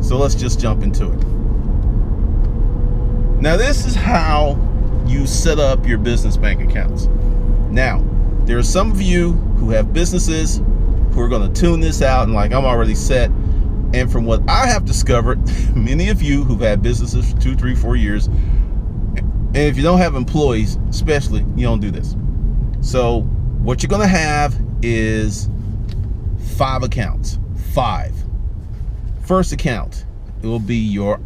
So let's just jump into it. Now, this is how you set up your business bank accounts. Now, there are some of you who have businesses who are going to tune this out and like, I'm already set. And from what I have discovered, many of you who've had businesses for 2, 3, 4 years, and if you don't have employees, especially, you don't do this. So what you're going to have is 5 accounts. 5. First account, it will be your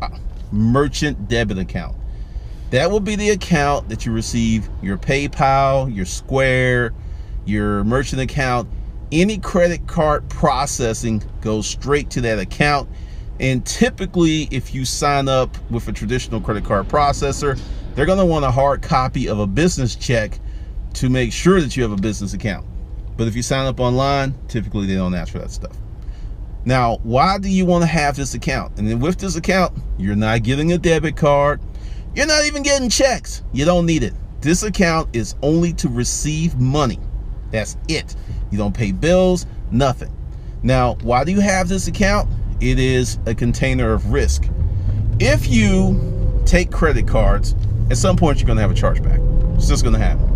merchant debit account. That will be the account that you receive your PayPal, your Square, your merchant account. Any credit card processing goes straight to that account. And typically, if you sign up with a traditional credit card processor, they're going to want a hard copy of a business check to make sure that you have a business account. But if you sign up online, typically they don't ask for that stuff. Now, why do you want to have this account? And then with this account, you're not getting a debit card. You're not even getting checks. You don't need it. This account is only to receive money. That's it. You don't pay bills, nothing. Now, why do you have this account? It is a container of risk. If you take credit cards, at some point you're going to have a chargeback. It's just going to happen.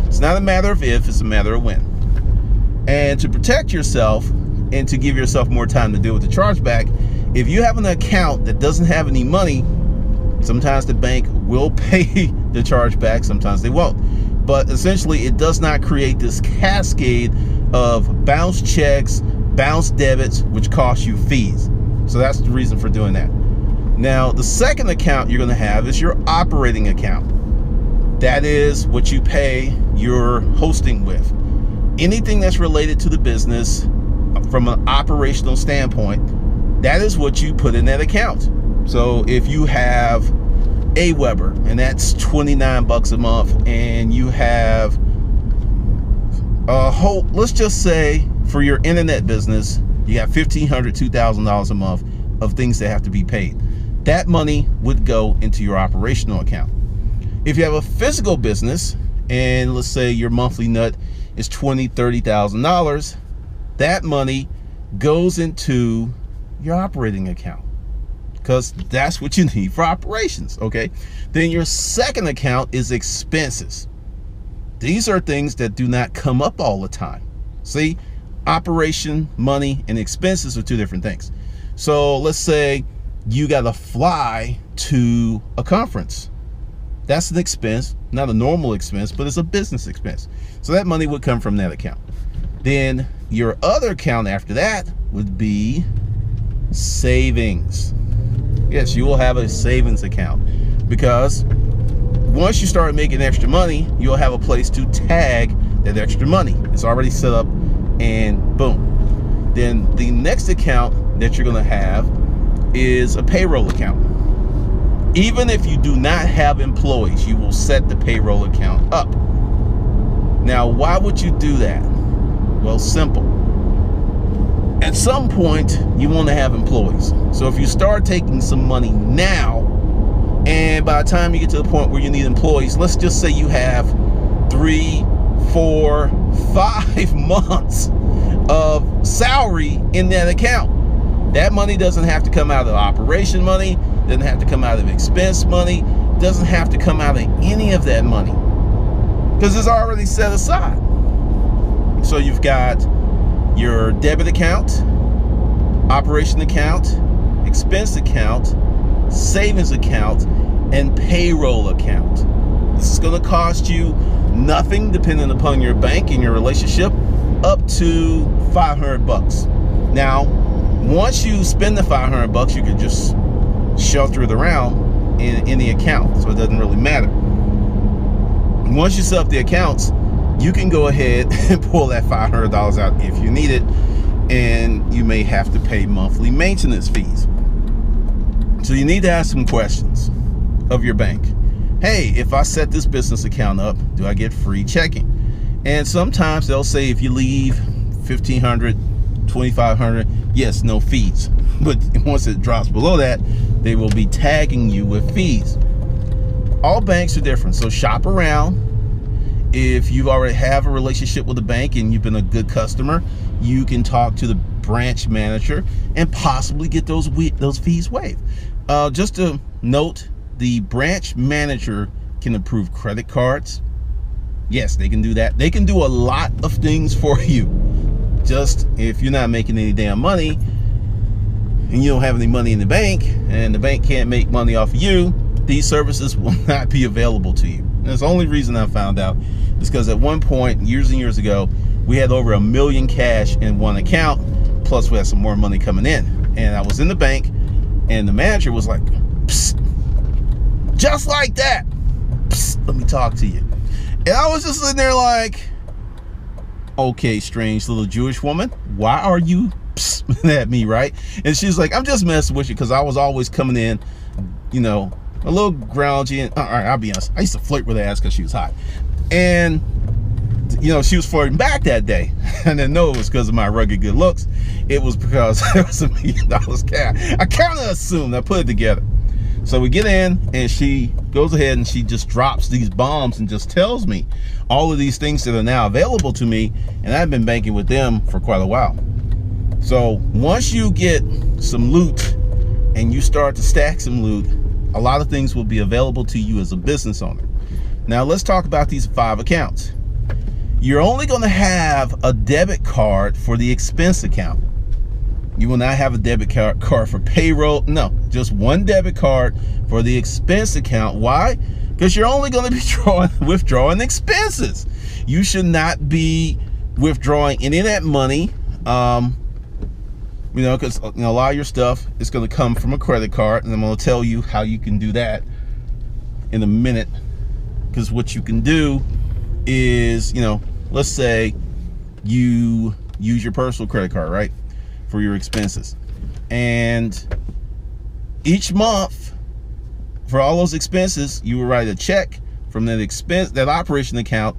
It's not a matter of if, it's a matter of when. And to protect yourself and to give yourself more time to deal with the chargeback, if you have an account that doesn't have any money, sometimes the bank will pay the chargeback, sometimes they won't. But essentially, it does not create this cascade of bounce checks, bounce debits, which cost you fees. So that's the reason for doing that. Now, the second account you're going to have is your operating account. That is what you pay your hosting with. Anything that's related to the business from an operational standpoint, that is what you put in that account. So if you have AWeber, and that's $29 a month, and you have a whole, let's just say for your internet business, you got $1,500, $2,000 a month of things that have to be paid. That money would go into your operational account. If you have a physical business, and let's say your monthly nut is $20,000, $30,000, that money goes into your operating account, because that's what you need for operations, okay? Then your second account is expenses. These are things that do not come up all the time. See, operation, money, and expenses are 2 different things. So let's say you got to fly to a conference. That's an expense, not a normal expense, but it's a business expense. So that money would come from that account. Then your other account after that would be savings. Yes, you will have a savings account, because once you start making extra money, you'll have a place to tag that extra money. It's already set up, and boom. Then the next account that you're going to have is a payroll account. Even if you do not have employees, you will set the payroll account up. Now, why would you do that? Well, simple. At some point, you want to have employees. So if you start taking some money now, and by the time you get to the point where you need employees, let's just say you have 3, 4, 5 months of salary in that account. That money doesn't have to come out of operation money, doesn't have to come out of expense money, doesn't have to come out of any of that money, because it's already set aside. So you've got your debit account, operation account, expense account, savings account, and payroll account. This is going to cost you nothing, depending upon your bank and your relationship, up to $500. Now, once you spend the $500, you can just shelter it around in the account, so it doesn't really matter. Once you set up the accounts, you can go ahead and pull that $500 out if you need it, and you may have to pay monthly maintenance fees. So you need to ask some questions of your bank. Hey, if I set this business account up, do I get free checking? And sometimes they'll say if you leave $1,500, $2,500, yes, no fees. But once it drops below that, they will be tagging you with fees. All banks are different, so shop around. If you already have a relationship with the bank and you've been a good customer, you can talk to the branch manager and possibly get those fees waived. Just to note, the branch manager can approve credit cards. Yes, they can do that. They can do a lot of things for you. Just if you're not making any damn money and you don't have any money in the bank and the bank can't make money off of you, these services will not be available to you. And that's the only reason I found out is because at one point, years and years ago, we had over $1 million cash in one account, plus we had some more money coming in. And I was in the bank and the manager was like, "Psst, just like that, psst, let me talk to you." And I was just sitting there like, okay, strange little Jewish woman, why are you at me, right? And she's like, "I'm just messing with you," because I was always coming in, you know, a little grouchy. And all right, I'll be honest, I used to flirt with her ass because she was hot. And, you know, she was flirting back that day. I didn't know it was because of my rugged good looks. It was because there was $1 million cash. I kind of assumed, I put it together. So we get in and she goes ahead and she just drops these bombs and just tells me all of these things that are now available to me. And I've been banking with them for quite a while. So once you get some loot and you start to stack some loot, a lot of things will be available to you as a business owner. Now let's talk about these 5 accounts. You're only going to have a debit card for the expense account. You will not have a debit card for payroll. No, just one debit card for the expense account. Why? Because you're only going to be withdrawing expenses. You should not be withdrawing any of that money. You know, because a lot of your stuff is going to come from a credit card, and I'm going to tell you how you can do that in a minute. Because what you can do is, you know, let's say you use your personal credit card, right, for your expenses, and each month for all those expenses you will write a check from that operation account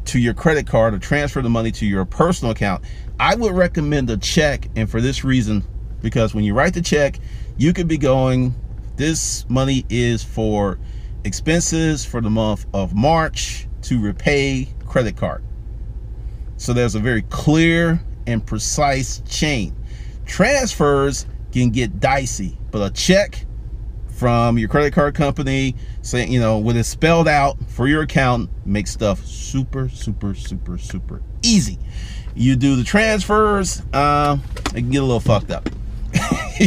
to your credit card or transfer the money to your personal account. I would recommend a check, and for this reason, because when you write the check, you could be going, this money is for expenses for the month of March to repay credit card. So there's a very clear and precise chain. Transfers can get dicey, but a check from your credit card company saying, you know, when it's spelled out for your account, makes stuff super easy. You do the transfers, it can get a little fucked up.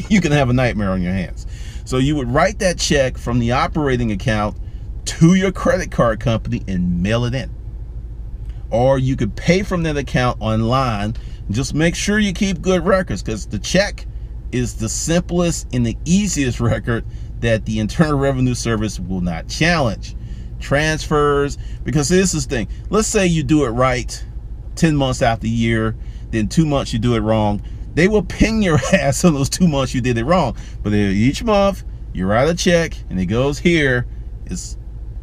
You can have a nightmare on your hands. So you would write that check from the operating account to your credit card company and mail it in. Or you could pay from that account online. Just make sure you keep good records, because the check is the simplest and the easiest record that the Internal Revenue Service will not challenge. Transfers, because this is the thing. Let's say you do it right 10 months out the year, then 2 months you do it wrong. They will ping your ass on those 2 months you did it wrong. But each month you write a check and it goes here. It's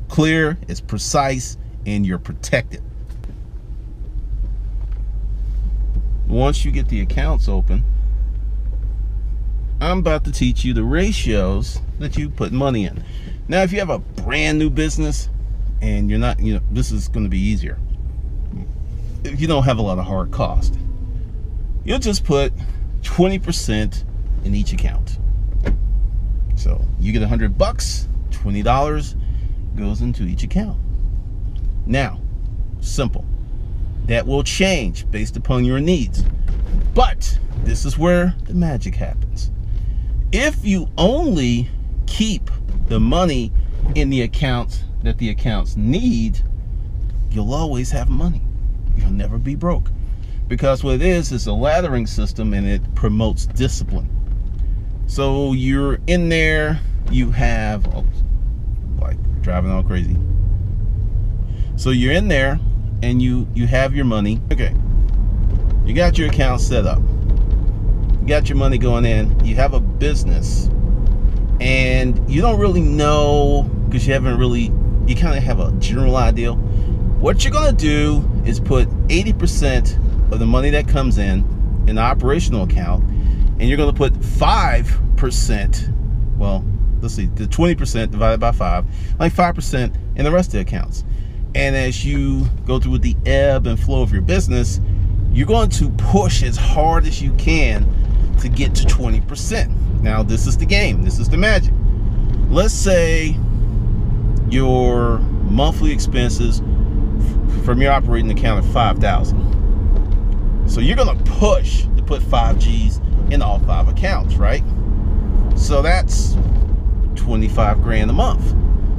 clear, it's precise, and you're protected. Once you get the accounts open, I'm about to teach you the ratios that you put money in. Now, if you have a brand new business and you're not, you know, this is going to be easier. If you don't have a lot of hard cost, you'll just put 20% in each account. So you get $100, $20 goes into each account. Now, simple. That will change based upon your needs. But this is where the magic happens. If you only keep the money in the accounts that the accounts need, you'll always have money. You'll never be broke. Because what it is a laddering system, and it promotes discipline. So you're in there, you have, like driving all crazy. So you're in there and you have your money. Okay, you got your account set up, you got your money going in, you have a business, and you don't really know, because you kind of have a general idea. What you're gonna do is put 80% of the money that comes in an operational account, and you're gonna put 5%, well, let's see, the 20% divided by 5, like 5% in the rest of the accounts. And as you go through with the ebb and flow of your business, you're going to push as hard as you can to get to 20%. Now, this is the game. This is the magic. Let's say your monthly expenses from your operating account are $5,000. So you're going to push to put 5 G's in all 5 accounts, right? So that's 25 grand a month.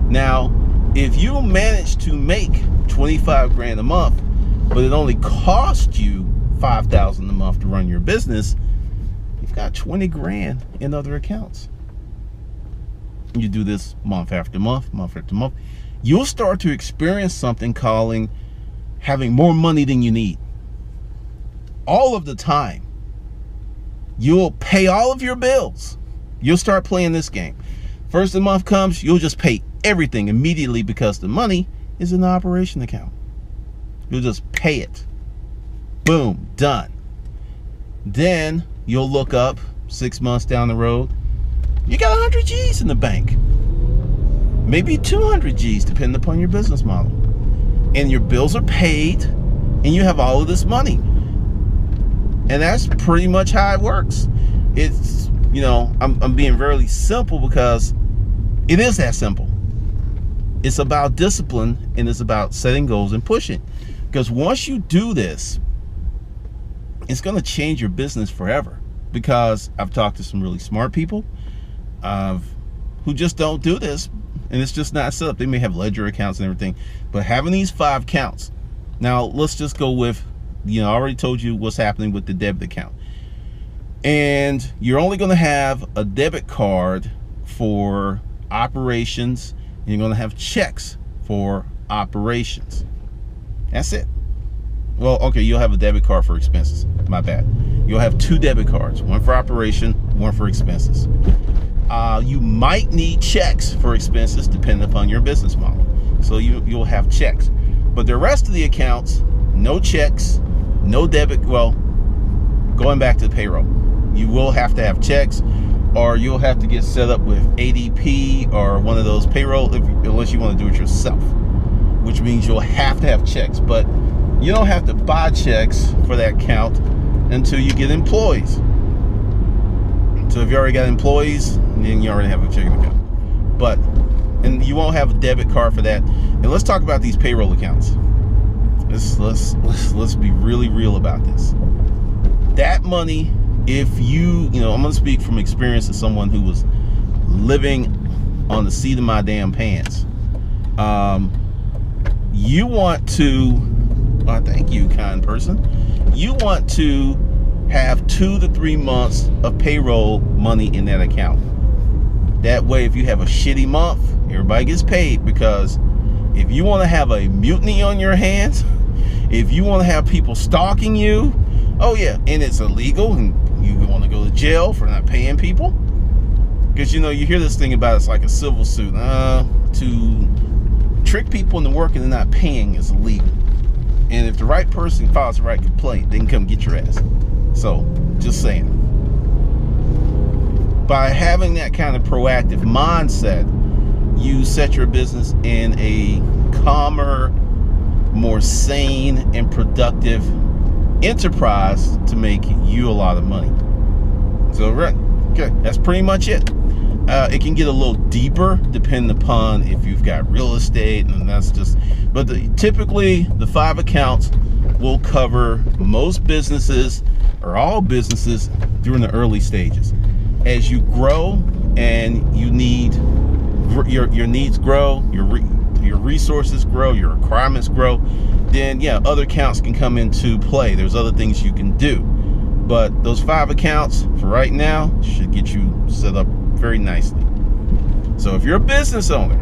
Now, if you manage to make 25 grand a month, but it only cost you $5,000 a month to run your business, you've got 20 grand in other accounts. You do this month after month, month after month, you'll start to experience something calling having more money than you need. All of the time. You'll pay all of your bills. You'll start playing this game. First the month comes, you'll just pay everything immediately because the money is in the operation account. You'll just pay it. Boom, done. Then you'll look up 6 months down the road, you got 100 G's in the bank. Maybe 200 G's, depending upon your business model. And your bills are paid, and you have all of this money. And that's pretty much how it works. It's, you know, I'm being very simple because it is that simple. It's about discipline, and it's about setting goals and pushing. Because once you do this, it's going to change your business forever. Because I've talked to some really smart people who just don't do this, and it's just not set up. They may have ledger accounts and everything, but having these 5 accounts. Now, let's just go with, you know, I already told you what's happening with the debit account. And you're only going to have a debit card for operations, and you're going to have checks for operations. That's it. Well, okay, you'll have a debit card for expenses. My bad. You'll have 2 debit cards, one for operation, one for expenses. You might need checks for expenses depending upon your business model. So you'll have checks. But the rest of the accounts, no checks, no debit. Well, going back to the payroll, you will have to have checks, or you'll have to get set up with ADP or one of those payroll, unless you want to do it yourself, which means you'll have to have checks. But you don't have to buy checks for that account until you get employees. So if you already got employees, then you already have a checking account. And you won't have a debit card for that. And let's talk about these payroll accounts. Let's be really real about this. That money, if you know, I'm gonna speak from experience as someone who was living on the seat of my damn pants. You want to, thank you, kind person. You want to have 2 to 3 months of payroll money in that account. That way, if you have a shitty month, everybody gets paid. Because if you want to have a mutiny on your hands, if you want to have people stalking you, oh yeah, and it's illegal, and you want to go to jail for not paying people. Because, you know, you hear this thing about it's like a civil suit. To trick people into working and not paying is illegal. And if the right person files the right complaint, they can come get your ass. So, just saying. By having that kind of proactive mindset, you set your business in a calmer, more sane, and productive enterprise to make you a lot of money. So, okay, that's pretty much it. It can get a little deeper depending upon if you've got real estate, and that's just, but typically the 5 accounts will cover most businesses, or all businesses, during the early stages. As you grow and you need, your needs grow, your resources grow, your requirements grow, then yeah, other accounts can come into play. There's other things you can do. But those 5 accounts for right now should get you set up very nicely. So if you're a business owner